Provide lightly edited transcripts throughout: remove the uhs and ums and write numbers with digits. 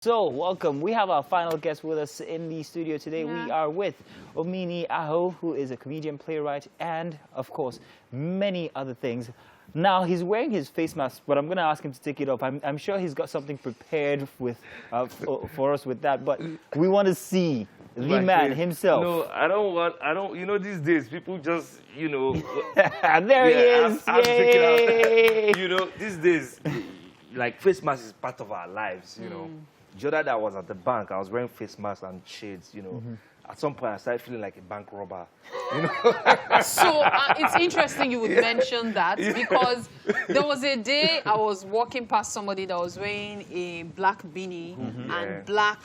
So, welcome. We have our final guest with us in the studio today. Yeah. We are with Omini Aho, who is a comedian, playwright, and, of course, many other things. Now, he's wearing his face mask, but I'm going to ask him to take it off. I'm sure he's got something prepared with for us with that, but we want to see the man himself. No, I don't, you know, these days, people just, you know. There he is. I have to take Yay! it out. You know, these days, like, face mask is part of our lives, you know. The other day I was at the bank, I was wearing face mask and shades, you know. At some point, I started feeling like a bank robber, you know. So it's interesting you would mention that because there was a day I was walking past somebody that was wearing a black beanie and black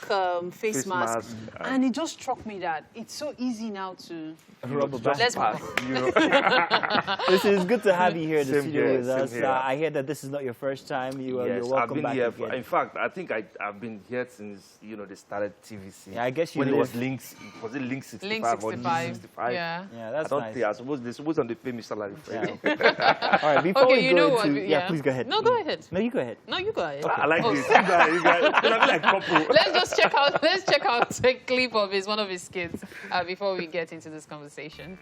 face mask, and it just struck me that it's so easy now to let's pass, you know. Listen, it's good to have you here in the Same studio here, with us. I hear that this is not your first time. You're welcome I've been back here. again. In fact, I think I've been here since, you know, they started TVC. Yeah, I guess you when it live- was Links. Was it Link 65? Link Or 65. 65? Yeah. Yeah, that's I don't nice. think. I suppose they're supposed on the famous salary. Yeah. All right, before Okay, we you go know into... what? Yeah, please go ahead. No, go ahead. No, you go ahead. No, you go ahead. I like this. You guys, it's gonna be like couple. Let's just check out. Let's check out a clip of one of his skits before we get into this conversation.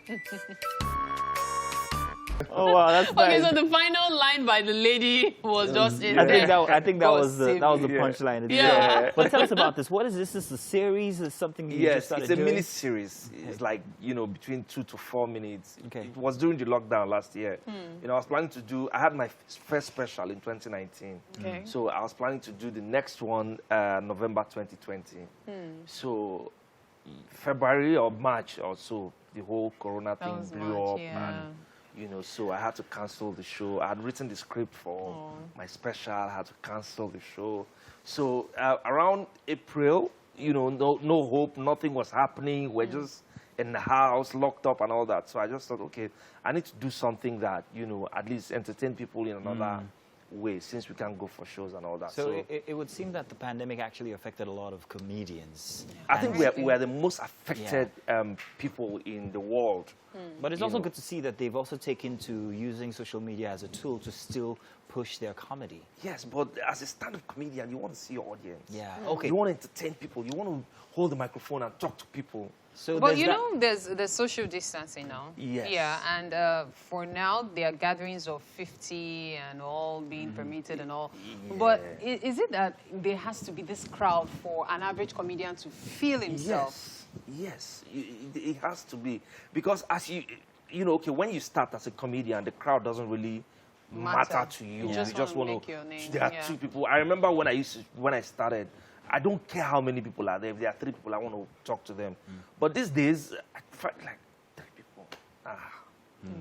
Oh wow, that's Okay, nice. so the final line by the lady was just in I there. think that was the Gossip. punchline. Yeah. But tell us about this. What is this? Is this a series? Is something you just Yes, started it's a doing? mini series. It's like, you know, between 2 to 4 minutes. Okay. It was during the lockdown last year. You know, I was planning to do. I had my first special in 2019. Okay. So I was planning to do the next one November 2020. So February or March or so, the whole Corona That thing was blew March, up, yeah. and you know, so I had to cancel the show. I had written the script for my special. I had to cancel the show. So around April, you know, no hope, nothing was happening. We're just in the house, locked up and all that. So I just thought, okay, I need to do something that, you know, at least entertain people in another way, since we can't go for shows and all that. So it would seem that the pandemic actually affected a lot of comedians. I think we're the most affected people in the world. But it's also good to see that they've also taken to using social media as a tool to still push their comedy. Yes, but as a stand-up comedian, you want to see your audience. Yeah, okay. You want to entertain people. You want to hold the microphone and talk to people. So But there's you that- know, there's social distancing now. Yes. Yeah, and for now, there are gatherings of 50 and all being permitted and all. But is it that there has to be this crowd for an average comedian to feel himself? Yes, it has to be. Because as you know, okay, when you start as a comedian, the crowd doesn't really matter to you. You just want wanna make your name, There are two people. I remember when I started, I don't care how many people are there. If there are 3 people, I want to talk to them. But these days, I find like 3 people.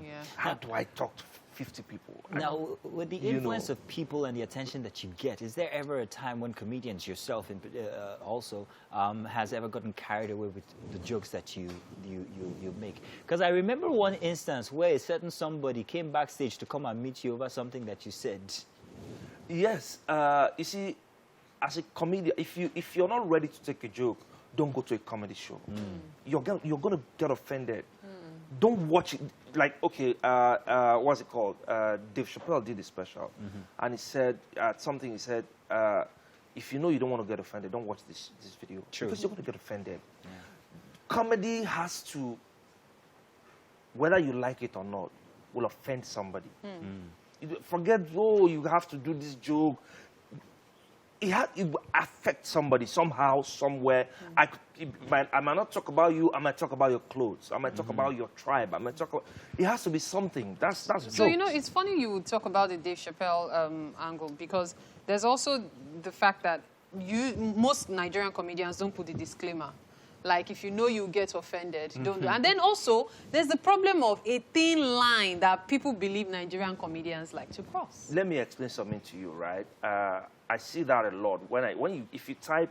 Yeah. How do I talk to 50 people? Now, with the influence of people and the attention that you get, is there ever a time when comedians, yourself also, has ever gotten carried away with the jokes that you make? Because I remember one instance where a certain somebody came backstage to come and meet you over something that you said. Yes. You see, as a comedian, if you're not ready to take a joke, don't go to a comedy show. You're going to get offended. Don't watch it. Like, okay, what's it called? Dave Chappelle did a special. And he said, something he said, if you know you don't want to get offended, don't watch this video. True. Because you're going to get offended. Yeah. Comedy has to, whether you like it or not, will offend somebody. Forget, you have to do this joke. It will affect somebody somehow, somewhere. I might not talk about you. I might talk about your clothes. I might talk about your tribe. I might talk about... It has to be something. That's So, jokes. you know, it's funny you would talk about the Dave Chappelle angle because there's also the fact that most Nigerian comedians don't put the disclaimer. Like, if you know you get offended, don't do it. And then also, there's the problem of a thin line that people believe Nigerian comedians like to cross. Let me explain something to you, right? I see that a lot. If you type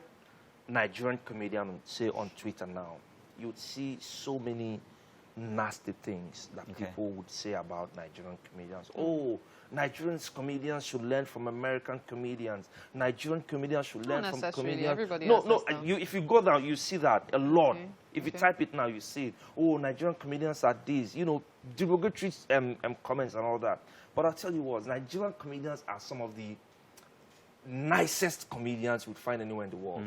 Nigerian comedian, say, on Twitter now, you would see so many nasty things that people would say about Nigerian comedians. Oh, Nigerian comedians should learn from American comedians. Nigerian comedians should learn from comedians. Everybody if you go down, you see that a lot. Okay. If you type it now, you see it. Oh, Nigerian comedians are these. You know, derogatory comments and all that. But I'll tell you what, Nigerian comedians are some of the nicest comedians you would find anywhere in the world.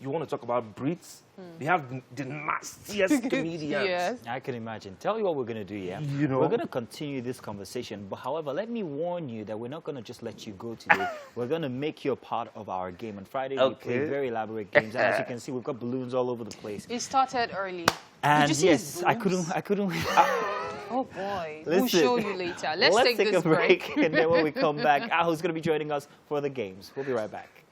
You want to talk about Brits? They have the nastiest comedians. Yes. I can imagine. Tell you what we're going to do, yeah? You know? We're going to continue this conversation. But however, let me warn you that we're not going to just let you go today. We're going to make you a part of our game. On Friday, we play very elaborate games. And as you can see, we've got balloons all over the place. It started early. And Did you see his yes, I boobs? couldn't. Oh boy. Listen, We'll show you later. Let's take a this break. And then when we come back, Ahu's going to be joining us for the games. We'll be right back.